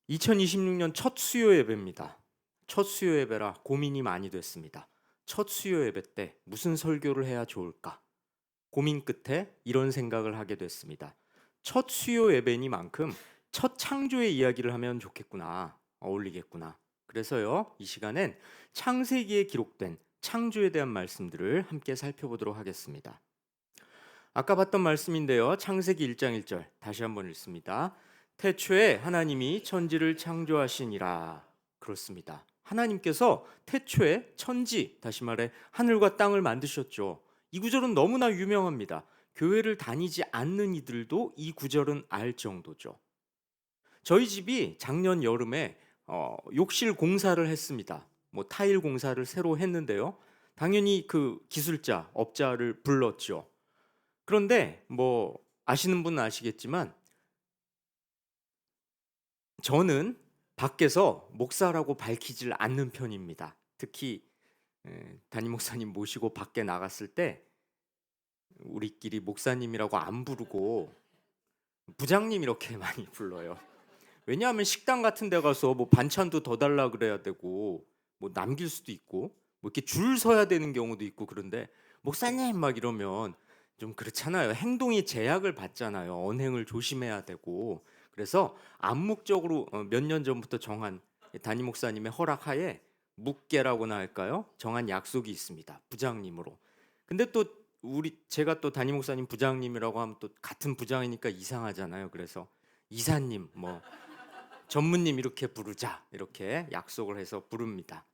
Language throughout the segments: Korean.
2026년 첫 수요 예배입니다. 첫 수요 예배라 고민이 많이 됐습니다. 첫 수요 예배 때 무슨 설교를 해야 좋을까? 고민 끝에 이런 생각을 하게 됐습니다. 첫 수요 예배니만큼 첫 창조의 이야기를 하면 좋겠구나. 어울리겠구나. 그래서요, 이 시간엔 창세기에 기록된 창조에 대한 말씀들을 함께 살펴보도록 하겠습니다. 아까 봤던 말씀인데요. 창세기 1장 1절 다시 한번 읽습니다. 태초에 하나님이 천지를 창조하시니라. 그렇습니다. 하나님께서 태초에 천지, 다시 말해 하늘과 땅을 만드셨죠. 이 구절은 너무나 유명합니다. 교회를 다니지 않는 이들도 이 구절은 알 정도죠. 저희 집이 작년 여름에 욕실 공사를 했습니다. 뭐 타일 공사를 새로 했는데요. 당연히 그 기술자, 업자를 불렀죠. 그런데 뭐 아시는 분은 아시겠지만 저는 밖에서 목사라고 밝히질 않는 편입니다. 특히 담임 목사님 모시고 밖에 나갔을 때 우리끼리 목사님이라고 안 부르고 부장님 이렇게 많이 불러요. 왜냐하면 식당 같은 데 가서 뭐 반찬도 더 달라 그래야 되고 뭐 남길 수도 있고 뭐 이렇게 줄 서야 되는 경우도 있고 그런데 목사님 막 이러면 좀 그렇잖아요. 행동이 제약을 받잖아요. 언행을 조심해야 되고. 그래서 암묵적으로 몇 년 전부터 정한 담임 목사님의 허락하에 묵계라고나 할까요? 정한 약속이 있습니다. 부장님으로. 근데 또 제가 또 담임 목사님 부장님이라고 하면 또 같은 부장이니까 이상하잖아요. 그래서 이사님 뭐 전무님 이렇게 부르자 이렇게 약속을 해서 부릅니다.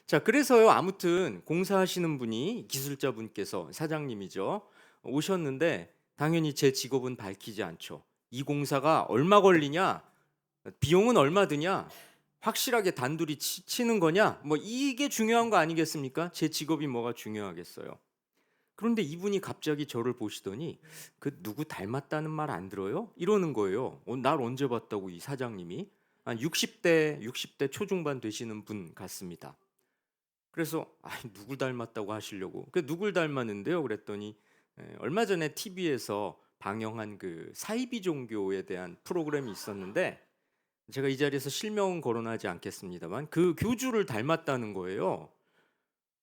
자, 그래서요, 아무튼 공사하시는 분이 기술자분께서 사장님이죠. 오셨는데 당연히 제 직업은 밝히지 않죠. 이 공사가 얼마 걸리냐? 비용은 얼마 드냐? 확실하게 단둘이 치는 거냐? 뭐 이게 중요한 거 아니겠습니까? 제 직업이 뭐가 중요하겠어요. 그런데 이분이 갑자기 저를 보시더니 그 누구 닮았다는 말 안 들어요? 이러는 거예요. 날 언제 봤다고 이 사장님이 한 60대 초중반 되시는 분 같습니다. 그래서 누굴 닮았다고 하시려고. 그 누굴 닮았는데요? 그랬더니 얼마 전에 TV에서 방영한 그 사이비 종교에 대한 프로그램이 있었는데 제가 이 자리에서 실명은 거론하지 않겠습니다만 그 교주를 닮았다는 거예요.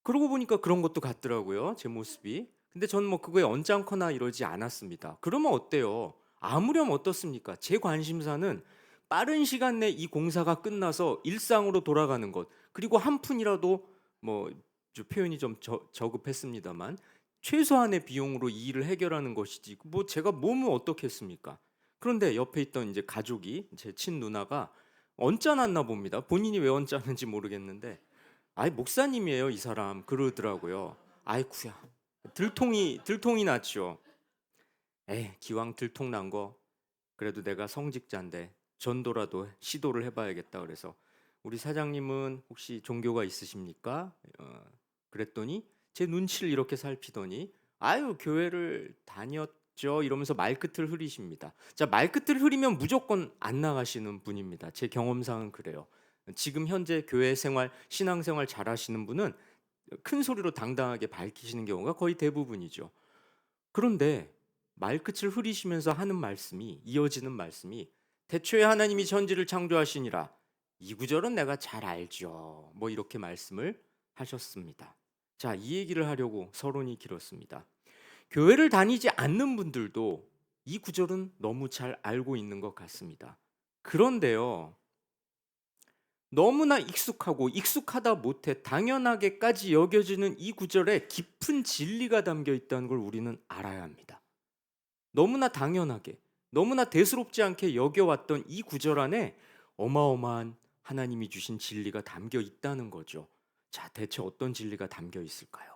그러고 보니까 그런 것도 같더라고요. 제 모습이. 근데 저는 뭐 그거에 언짢거나 이러지 않았습니다. 그러면 어때요? 아무렴 어떻습니까? 제 관심사는 빠른 시간 내 이 공사가 끝나서 일상으로 돌아가는 것. 그리고 한 푼이라도 뭐 표현이 좀 저급했습니다만 최소한의 비용으로 이 일을 해결하는 것이지. 뭐 제가 몸은 어떻겠습니까? 그런데 옆에 있던 이제 가족이 제 친누나가 언짢았나 봅니다. 본인이 왜 언짢은지 모르겠는데 아이 목사님이에요 이 사람 그러더라고요. 아이쿠야 들통이 났죠. 에이 기왕 들통 난 거 그래도 내가 성직자인데 전도라도 시도를 해봐야겠다 그래서 우리 사장님은 혹시 종교가 있으십니까? 그랬더니 제 눈치를 이렇게 살피더니 아유 교회를 다녔죠 이러면서 말끝을 흐리십니다. 자 말끝을 흐리면 무조건 안 나가시는 분입니다. 제 경험상은 그래요. 지금 현재 교회 생활 신앙생활 잘하시는 분은 큰 소리로 당당하게 밝히시는 경우가 거의 대부분이죠. 그런데 말끝을 흐리시면서 하는 말씀이 이어지는 말씀이 태초에 하나님이 천지를 창조하시니라 이 구절은 내가 잘 알죠. 뭐 이렇게 말씀을 하셨습니다. 자, 이 얘기를 하려고 서론이 길었습니다. 교회를 다니지 않는 분들도 이 구절은 너무 잘 알고 있는 것 같습니다. 그런데요. 너무나 익숙하고 익숙하다 못해 당연하게까지 여겨지는 이 구절에 깊은 진리가 담겨 있다는 걸 우리는 알아야 합니다. 너무나 당연하게, 너무나 대수롭지 않게 여겨왔던 이 구절 안에 어마어마한 하나님이 주신 진리가 담겨 있다는 거죠. 자, 대체 어떤 진리가 담겨 있을까요?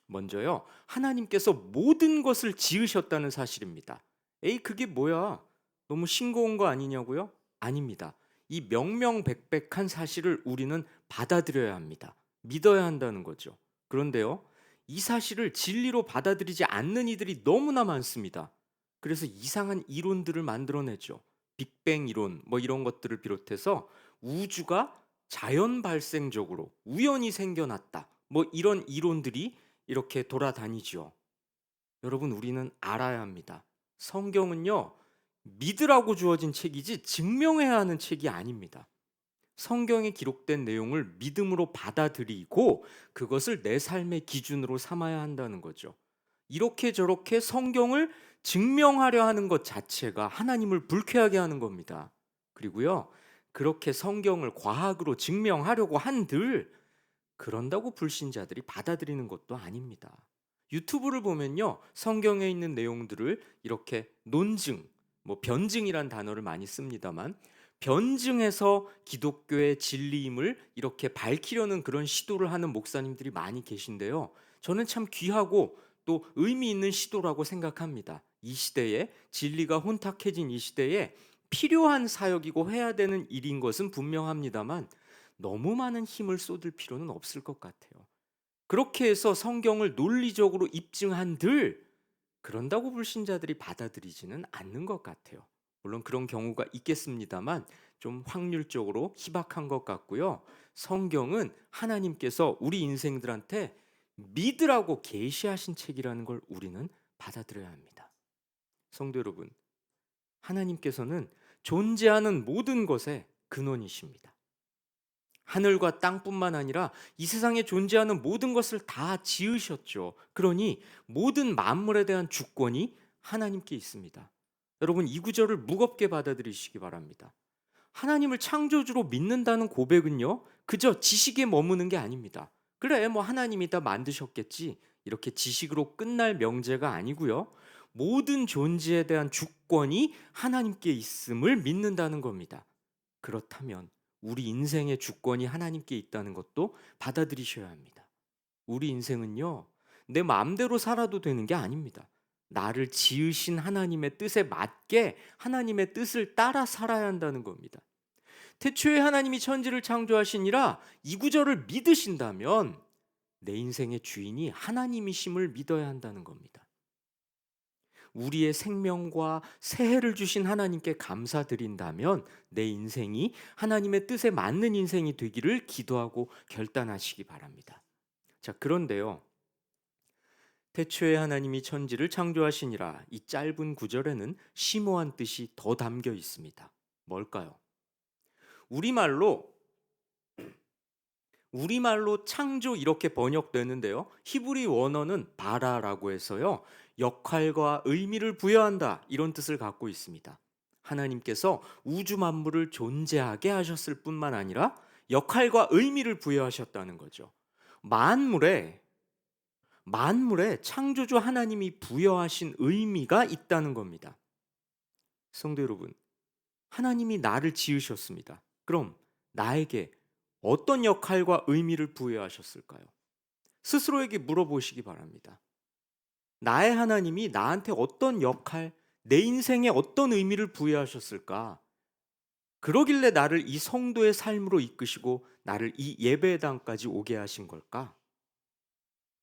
먼저요, 하나님께서 모든 것을 지으셨다는 사실입니다. 에이, 그게 뭐야? 너무 싱거운 거 아니냐고요? 아닙니다. 이 명명백백한 사실을 우리는 받아들여야 합니다. 믿어야 한다는 거죠. 그런데요, 이 사실을 진리로 받아들이지 않는 이들이 너무나 많습니다. 그래서 이상한 이론들을 만들어내죠. 빅뱅 이론, 뭐 이런 것들을 비롯해서 우주가 자연 발생적으로 우연히 생겨났다. 뭐 이런 이론들이 이렇게 돌아다니죠. 여러분, 우리는 알아야 합니다. 성경은요, 믿으라고 주어진 책이지 증명해야 하는 책이 아닙니다. 성경에 기록된 내용을 믿음으로 받아들이고 그것을 내 삶의 기준으로 삼아야 한다는 거죠. 이렇게 저렇게 성경을 증명하려 하는 것 자체가 하나님을 불쾌하게 하는 겁니다. 그리고요, 그렇게 성경을 과학으로 증명하려고 한들 그런다고 불신자들이 받아들이는 것도 아닙니다. 유튜브를 보면요, 성경에 있는 내용들을 이렇게 논증, 뭐 변증이란 단어를 많이 씁니다만 변증해서 기독교의 진리임을 이렇게 밝히려는 그런 시도를 하는 목사님들이 많이 계신데요. 저는 참 귀하고 또 의미 있는 시도라고 생각합니다. 이 시대에 진리가 혼탁해진 이 시대에 필요한 사역이고 해야 되는 일인 것은 분명합니다만 너무 많은 힘을 쏟을 필요는 없을 것 같아요. 그렇게 해서 성경을 논리적으로 입증한들 그런다고 불신자들이 받아들이지는 않는 것 같아요. 물론 그런 경우가 있겠습니다만 좀 확률적으로 희박한 것 같고요. 성경은 하나님께서 우리 인생들한테 믿으라고 계시하신 책이라는 걸 우리는 받아들여야 합니다. 성도 여러분, 하나님께서는 존재하는 모든 것의 근원이십니다. 하늘과 땅뿐만 아니라 이 세상에 존재하는 모든 것을 다 지으셨죠. 그러니 모든 만물에 대한 주권이 하나님께 있습니다. 여러분, 이 구절을 무겁게 받아들이시기 바랍니다. 하나님을 창조주로 믿는다는 고백은요, 그저 지식에 머무는 게 아닙니다. 그래, 뭐 하나님이 다 만드셨겠지. 이렇게 지식으로 끝날 명제가 아니고요. 모든 존재에 대한 주권이 하나님께 있음을 믿는다는 겁니다. 그렇다면 우리 인생의 주권이 하나님께 있다는 것도 받아들이셔야 합니다. 우리 인생은요, 내 마음대로 살아도 되는 게 아닙니다. 나를 지으신 하나님의 뜻에 맞게 하나님의 뜻을 따라 살아야 한다는 겁니다. 태초에 하나님이 천지를 창조하시니라 이 구절을 믿으신다면 내 인생의 주인이 하나님이심을 믿어야 한다는 겁니다. 우리의 생명과 새해를 주신 하나님께 감사드린다면 내 인생이 하나님의 뜻에 맞는 인생이 되기를 기도하고 결단하시기 바랍니다. 자, 그런데요. 태초에 하나님이 천지를 창조하시니라 이 짧은 구절에는 심오한 뜻이 더 담겨 있습니다. 뭘까요? 우리말로 창조 이렇게 번역되는데요. 히브리 원어는 바라라고 해서요. 역할과 의미를 부여한다 이런 뜻을 갖고 있습니다. 하나님께서 우주 만물을 존재하게 하셨을 뿐만 아니라 역할과 의미를 부여하셨다는 거죠. 만물에 창조주 하나님이 부여하신 의미가 있다는 겁니다. 성도 여러분, 하나님이 나를 지으셨습니다. 그럼 나에게 어떤 역할과 의미를 부여하셨을까요? 스스로에게 물어보시기 바랍니다. 나의 하나님이 나한테 어떤 역할, 내 인생에 어떤 의미를 부여하셨을까? 그러길래 나를 이 성도의 삶으로 이끄시고 나를 이 예배당까지 오게 하신 걸까?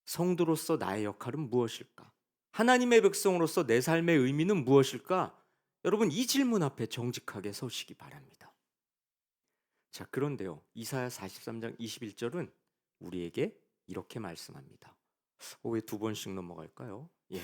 성도로서 나의 역할은 무엇일까? 하나님의 백성으로서 내 삶의 의미는 무엇일까? 여러분, 이 질문 앞에 정직하게 서시기 바랍니다. 자, 그런데요. 이사야 43장 21절은 우리에게 이렇게 말씀합니다. 왜 두 번씩 넘어갈까요? 예.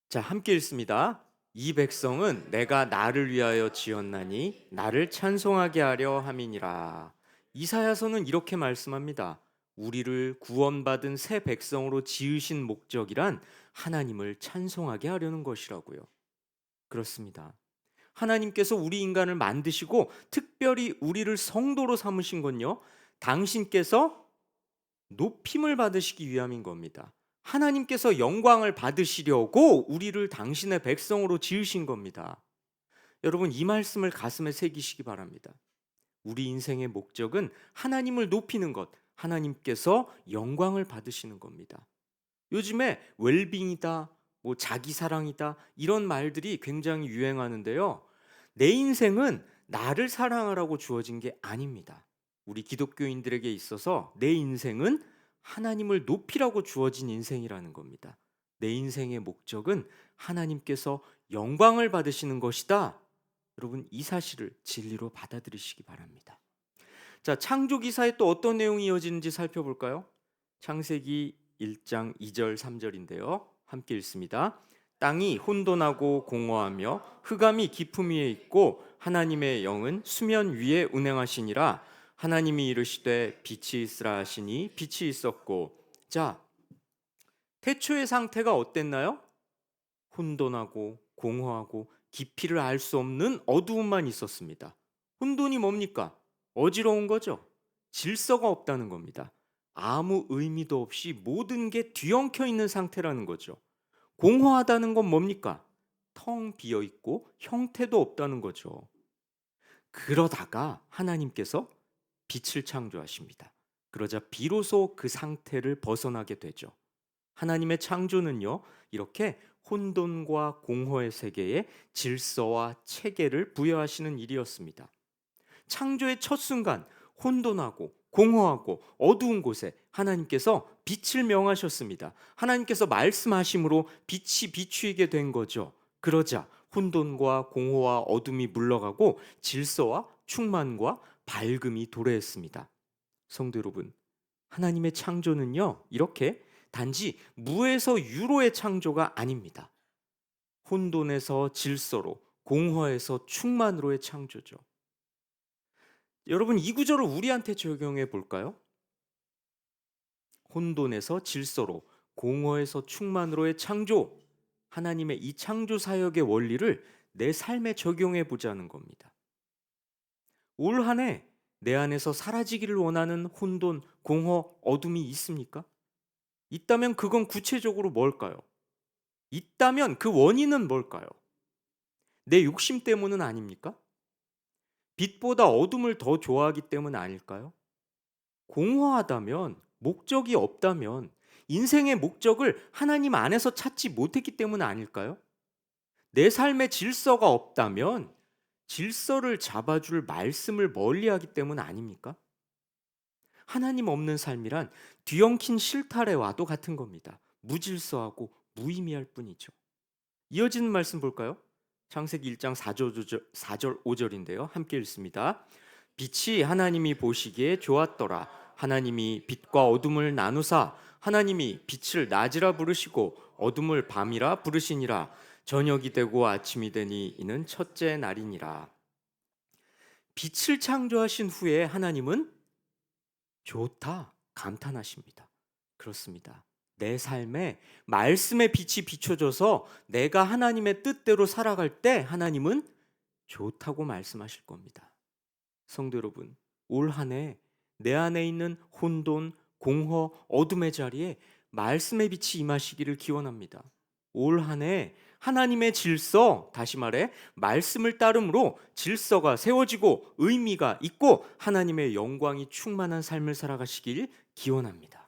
자, 함께 읽습니다. 이 백성은 내가 나를 위하여 지었나니 나를 찬송하게 하려 함이니라. 이사야서는 이렇게 말씀합니다. 우리를 구원받은 새 백성으로 지으신 목적이란 하나님을 찬송하게 하려는 것이라고요. 그렇습니다. 하나님께서 우리 인간을 만드시고 특별히 우리를 성도로 삼으신 건요, 당신께서 높임을 받으시기 위함인 겁니다. 하나님께서 영광을 받으시려고 우리를 당신의 백성으로 지으신 겁니다. 여러분, 이 말씀을 가슴에 새기시기 바랍니다. 우리 인생의 목적은 하나님을 높이는 것, 하나님께서 영광을 받으시는 겁니다. 요즘에 웰빙이다, 뭐 자기 사랑이다 이런 말들이 굉장히 유행하는데요. 내 인생은 나를 사랑하라고 주어진 게 아닙니다. 우리 기독교인들에게 있어서 내 인생은 하나님을 높이라고 주어진 인생이라는 겁니다. 내 인생의 목적은 하나님께서 영광을 받으시는 것이다. 여러분, 이 사실을 진리로 받아들이시기 바랍니다. 자, 창조 기사에 또 어떤 내용이 이어지는지 살펴볼까요? 창세기 1장 2절 3절인데요. 함께 읽습니다. 땅이 혼돈하고 공허하며 흑암이 깊음 위에 있고 하나님의 영은 수면 위에 운행하시니라. 하나님이 이르시되 빛이 있으라 하시니 빛이 있었고. 자, 태초의 상태가 어땠나요? 혼돈하고 공허하고 깊이를 알 수 없는 어두움만 있었습니다. 혼돈이 뭡니까? 어지러운 거죠. 질서가 없다는 겁니다. 아무 의미도 없이 모든 게 뒤엉켜 있는 상태라는 거죠. 공허하다는 건 뭡니까? 텅 비어 있고 형태도 없다는 거죠. 그러다가 하나님께서 빛을 창조하십니다. 그러자 비로소 그 상태를 벗어나게 되죠. 하나님의 창조는요, 이렇게 혼돈과 공허의 세계에 질서와 체계를 부여하시는 일이었습니다. 창조의 첫 순간 혼돈하고 공허하고 어두운 곳에 하나님께서 빛을 명하셨습니다. 하나님께서 말씀하심으로 빛이 비추이게 된 거죠. 그러자 혼돈과 공허와 어둠이 물러가고 질서와 충만과 밝음이 도래했습니다. 성도 여러분, 하나님의 창조는요, 이렇게 단지 무에서 유로의 창조가 아닙니다. 혼돈에서 질서로, 공허에서 충만으로의 창조죠. 여러분, 이 구절을 우리한테 적용해 볼까요? 혼돈에서 질서로, 공허에서 충만으로의 창조. 하나님의 이 창조 사역의 원리를 내 삶에 적용해 보자는 겁니다. 올 한 해 내 안에서 사라지기를 원하는 혼돈, 공허, 어둠이 있습니까? 있다면 그건 구체적으로 뭘까요? 있다면 그 원인은 뭘까요? 내 욕심 때문은 아닙니까? 빛보다 어둠을 더 좋아하기 때문 아닐까요? 공허하다면, 목적이 없다면, 인생의 목적을 하나님 안에서 찾지 못했기 때문 아닐까요? 내 삶에 질서가 없다면, 질서를 잡아줄 말씀을 멀리하기 때문 아닙니까? 하나님 없는 삶이란 뒤엉킨 실타래와도 같은 겁니다. 무질서하고 무의미할 뿐이죠. 이어지는 말씀 볼까요? 창세기 1장 4절 5절인데요. 함께 읽습니다. 빛이 하나님이 보시기에 좋았더라. 하나님이 빛과 어둠을 나누사 하나님이 빛을 낮이라 부르시고 어둠을 밤이라 부르시니라. 저녁이 되고 아침이 되니 이는 첫째 날이니라. 빛을 창조하신 후에 하나님은 좋다 감탄하십니다. 그렇습니다. 내 삶에 말씀의 빛이 비춰져서 내가 하나님의 뜻대로 살아갈 때 하나님은 좋다고 말씀하실 겁니다. 성도 여러분, 올 한 해 내 안에 있는 혼돈, 공허, 어둠의 자리에 말씀의 빛이 임하시기를 기원합니다. 올 한 해 하나님의 질서, 다시 말해 말씀을 따름으로 질서가 세워지고 의미가 있고 하나님의 영광이 충만한 삶을 살아가시길 기원합니다.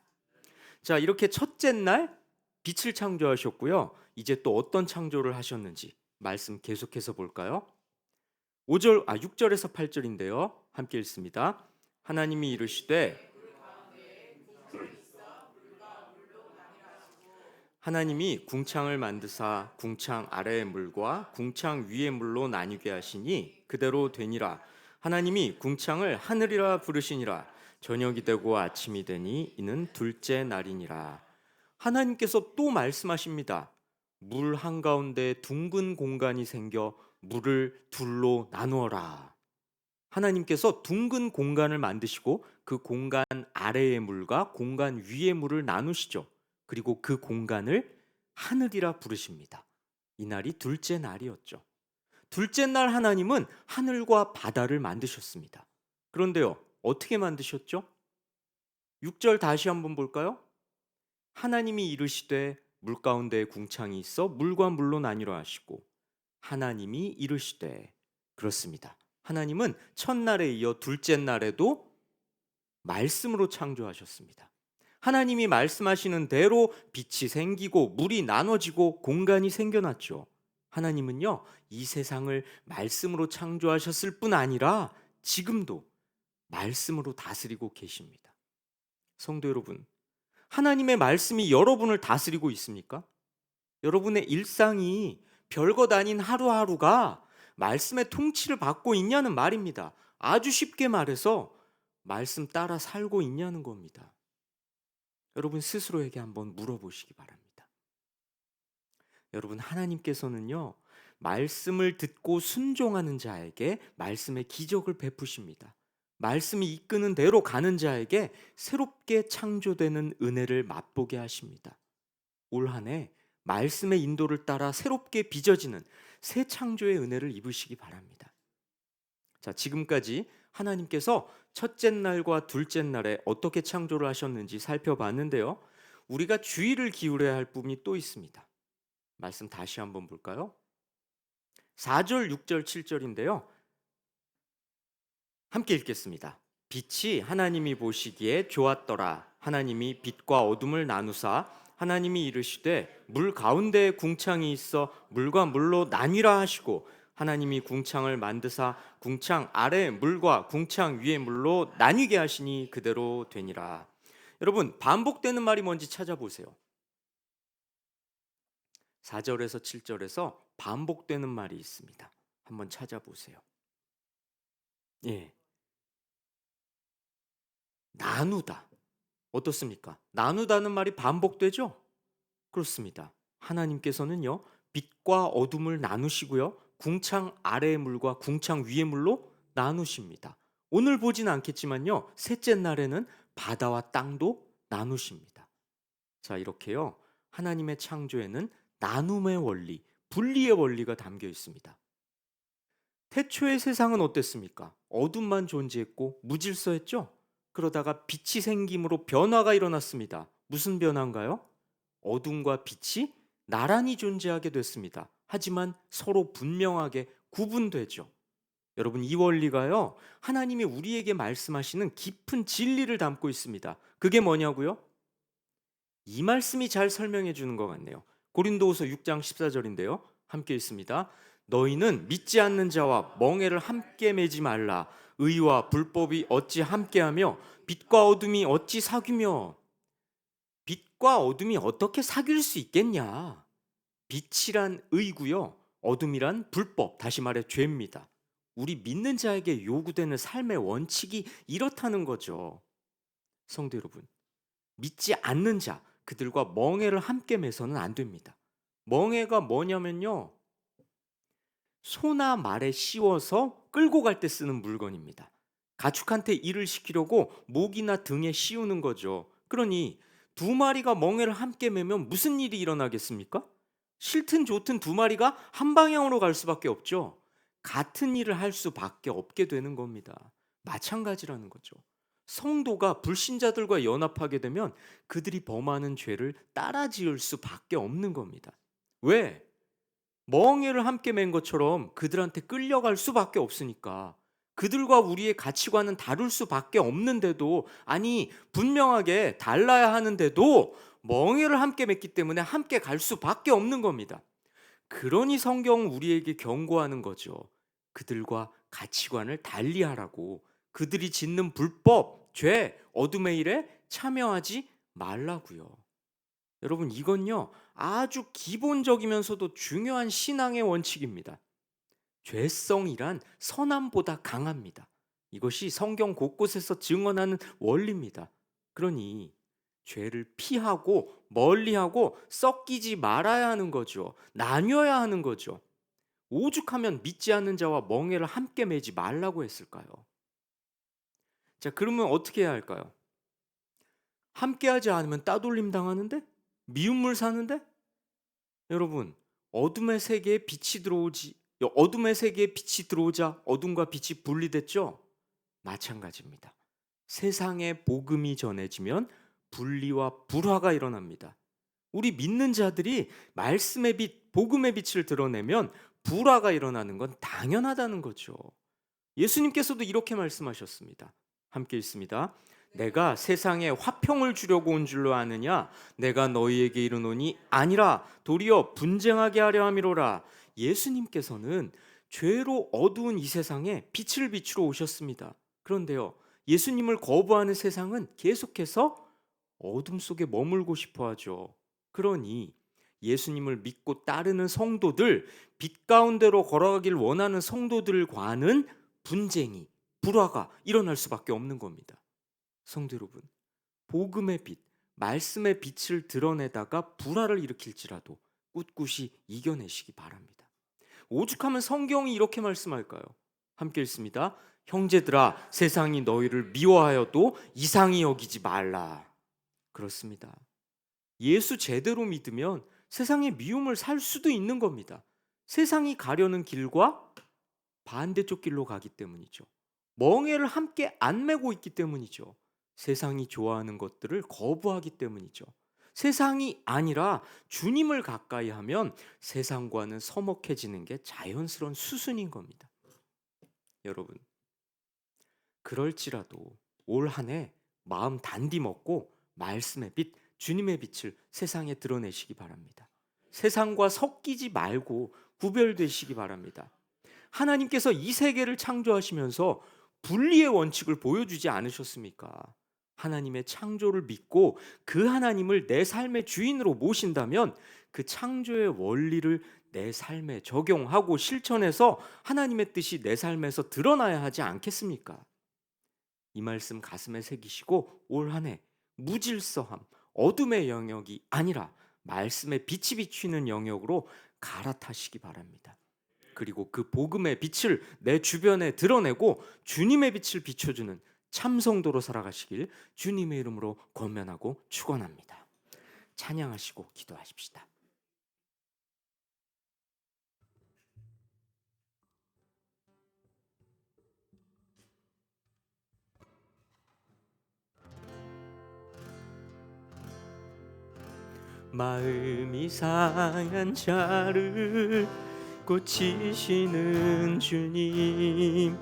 자, 이렇게 첫째 날 빛을 창조하셨고요. 이제 또 어떤 창조를 하셨는지 말씀 계속해서 볼까요? 6절에서 8절인데요. 함께 읽습니다. 하나님이 이르시되 하나님이 궁창을 만드사 궁창 아래의 물과 궁창 위의 물로 나뉘게 하시니 그대로 되니라. 하나님이 궁창을 하늘이라 부르시니라. 저녁이 되고 아침이 되니 이는 둘째 날이니라. 하나님께서 또 말씀하십니다. 물 한가운데 둥근 공간이 생겨 물을 둘로 나누어라. 하나님께서 둥근 공간을 만드시고 그 공간 아래의 물과 공간 위의 물을 나누시죠. 그리고 그 공간을 하늘이라 부르십니다. 이날이 둘째 날이었죠. 둘째 날 하나님은 하늘과 바다를 만드셨습니다. 그런데요, 어떻게 만드셨죠? 6절 다시 한번 볼까요? 하나님이 이르시되 물 가운데 궁창이 있어 물과 물로 나뉘라 하시고 하나님이 이르시되. 그렇습니다. 하나님은 첫날에 이어 둘째 날에도 말씀으로 창조하셨습니다. 하나님이 말씀하시는 대로 빛이 생기고 물이 나눠지고 공간이 생겨났죠. 하나님은요, 이 세상을 말씀으로 창조하셨을 뿐 아니라 지금도 말씀으로 다스리고 계십니다. 성도 여러분, 하나님의 말씀이 여러분을 다스리고 있습니까? 여러분의 일상이 별것 아닌 하루하루가 말씀의 통치를 받고 있냐는 말입니다. 아주 쉽게 말해서 말씀 따라 살고 있냐는 겁니다. 여러분 스스로에게 한번 물어보시기 바랍니다. 여러분, 하나님께서는요, 말씀을 듣고 순종하는 자에게 말씀의 기적을 베푸십니다. 말씀이 이끄는 대로 가는 자에게 새롭게 창조되는 은혜를 맛보게 하십니다. 올 한 해 말씀의 인도를 따라 새롭게 빚어지는 새 창조의 은혜를 입으시기 바랍니다. 자, 지금까지 하나님께서 첫째 날과 둘째 날에 어떻게 창조를 하셨는지 살펴봤는데요. 우리가 주의를 기울여야 할 부분이 또 있습니다. 말씀 다시 한번 볼까요? 4절, 6절, 7절인데요. 함께 읽겠습니다. 빛이 하나님이 보시기에 좋았더라. 하나님이 빛과 어둠을 나누사 하나님이 이르시되 물 가운데에 궁창이 있어 물과 물로 나뉘라 하시고 하나님이 궁창을 만드사 궁창 아래 물과 궁창 위에 물로 나뉘게 하시니 그대로 되니라. 여러분, 반복되는 말이 뭔지 찾아보세요. 4절에서 7절에서 반복되는 말이 있습니다. 한번 찾아보세요. 예. 나누다. 어떻습니까? 나누다는 말이 반복되죠? 그렇습니다. 하나님께서는요, 빛과 어둠을 나누시고요, 궁창 아래의 물과 궁창 위의 물로 나누십니다. 오늘 보진 않겠지만요, 셋째 날에는 바다와 땅도 나누십니다. 자, 이렇게요, 하나님의 창조에는 나눔의 원리, 분리의 원리가 담겨 있습니다. 태초의 세상은 어땠습니까? 어둠만 존재했고 무질서했죠? 그러다가 빛이 생김으로 변화가 일어났습니다. 무슨 변화인가요? 어둠과 빛이 나란히 존재하게 됐습니다. 하지만 서로 분명하게 구분되죠. 여러분, 이 원리가요, 하나님이 우리에게 말씀하시는 깊은 진리를 담고 있습니다. 그게 뭐냐고요? 이 말씀이 잘 설명해 주는 것 같네요. 고린도후서 6장 14절인데요. 함께 있습니다. 너희는 믿지 않는 자와 멍에를 함께 매지 말라. 의와 불법이 어찌 함께하며 빛과 어둠이 어찌 사귀며. 빛과 어둠이 어떻게 사귈 수 있겠냐? 빛이란 의고요, 어둠이란 불법, 다시 말해 죄입니다. 우리 믿는 자에게 요구되는 삶의 원칙이 이렇다는 거죠. 성도 여러분, 믿지 않는 자, 그들과 멍에를 함께 매서는 안 됩니다. 멍에가 뭐냐면요, 소나 말에 씌워서 끌고 갈 때 쓰는 물건입니다. 가축한테 일을 시키려고 목이나 등에 씌우는 거죠. 그러니 두 마리가 멍에를 함께 매면 무슨 일이 일어나겠습니까? 싫든 좋든 두 마리가 한 방향으로 갈 수밖에 없죠. 같은 일을 할 수밖에 없게 되는 겁니다. 마찬가지라는 거죠. 성도가 불신자들과 연합하게 되면 그들이 범하는 죄를 따라 지을 수밖에 없는 겁니다. 왜? 멍에를 함께 맨 것처럼 그들한테 끌려갈 수밖에 없으니까. 그들과 우리의 가치관은 다를 수밖에 없는데도, 아니 분명하게 달라야 하는데도 멍에를 함께 맺기 때문에 함께 갈 수밖에 없는 겁니다. 그러니 성경은 우리에게 경고하는 거죠. 그들과 가치관을 달리하라고. 그들이 짓는 불법, 죄, 어둠의 일에 참여하지 말라고요. 여러분, 이건요, 아주 기본적이면서도 중요한 신앙의 원칙입니다. 죄성이란 선함보다 강합니다. 이것이 성경 곳곳에서 증언하는 원리입니다. 그러니 죄를 피하고 멀리하고 섞이지 말아야 하는 거죠. 나뉘어야 하는 거죠. 오죽하면 믿지 않는 자와 멍에를 함께 매지 말라고 했을까요? 자, 그러면 어떻게 해야 할까요? 함께하지 않으면 따돌림 당하는데? 미움을 사는데? 여러분, 어둠의 세계에 빛이 들어오지, 어둠의 세계에 빛이 들어오자 어둠과 빛이 분리됐죠? 마찬가지입니다. 세상에 복음이 전해지면 분리와 불화가 일어납니다. 우리 믿는 자들이 말씀의 빛, 복음의 빛을 드러내면 불화가 일어나는 건 당연하다는 거죠. 예수님께서도 이렇게 말씀하셨습니다. 함께 읽습니다. 내가 세상에 화평을 주려고 온 줄로 아느냐? 내가 너희에게 이르노니 아니라 도리어 분쟁하게 하려 함이로라. 예수님께서는 죄로 어두운 이 세상에 빛을 비추러 오셨습니다. 그런데요, 예수님을 거부하는 세상은 계속해서 어둠 속에 머물고 싶어 하죠. 그러니 예수님을 믿고 따르는 성도들, 빛 가운데로 걸어가길 원하는 성도들과는 분쟁이, 불화가 일어날 수밖에 없는 겁니다. 성도 여러분, 복음의 빛, 말씀의 빛을 드러내다가 불화를 일으킬지라도 꿋꿋이 이겨내시기 바랍니다. 오죽하면 성경이 이렇게 말씀할까요? 함께 읽습니다. 형제들아, 세상이 너희를 미워하여도 이상히 여기지 말라. 그렇습니다. 예수 제대로 믿으면 세상의 미움을 살 수도 있는 겁니다. 세상이 가려는 길과 반대쪽 길로 가기 때문이죠. 멍에를 함께 안 메고 있기 때문이죠. 세상이 좋아하는 것들을 거부하기 때문이죠. 세상이 아니라 주님을 가까이 하면 세상과는 서먹해지는 게 자연스러운 수순인 겁니다. 여러분, 그럴지라도 올 한 해 마음 단디 먹고 말씀의 빛, 주님의 빛을 세상에 드러내시기 바랍니다. 세상과 섞이지 말고 구별되시기 바랍니다. 하나님께서 이 세계를 창조하시면서 분리의 원칙을 보여주지 않으셨습니까? 하나님의 창조를 믿고 그 하나님을 내 삶의 주인으로 모신다면 그 창조의 원리를 내 삶에 적용하고 실천해서 하나님의 뜻이 내 삶에서 드러나야 하지 않겠습니까? 이 말씀 가슴에 새기시고 올 한 해 무질서함, 어둠의 영역이 아니라 말씀의 빛이 비추는 영역으로 갈아타시기 바랍니다. 그리고 그 복음의 빛을 내 주변에 드러내고 주님의 빛을 비춰주는 참성도로 살아가시길 주님의 이름으로 권면하고 축원합니다. 찬양하시고 기도하십시다. 마음이 상한 자를 고치시는 주님,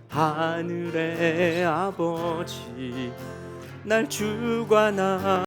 하늘의 아버지 날 주관하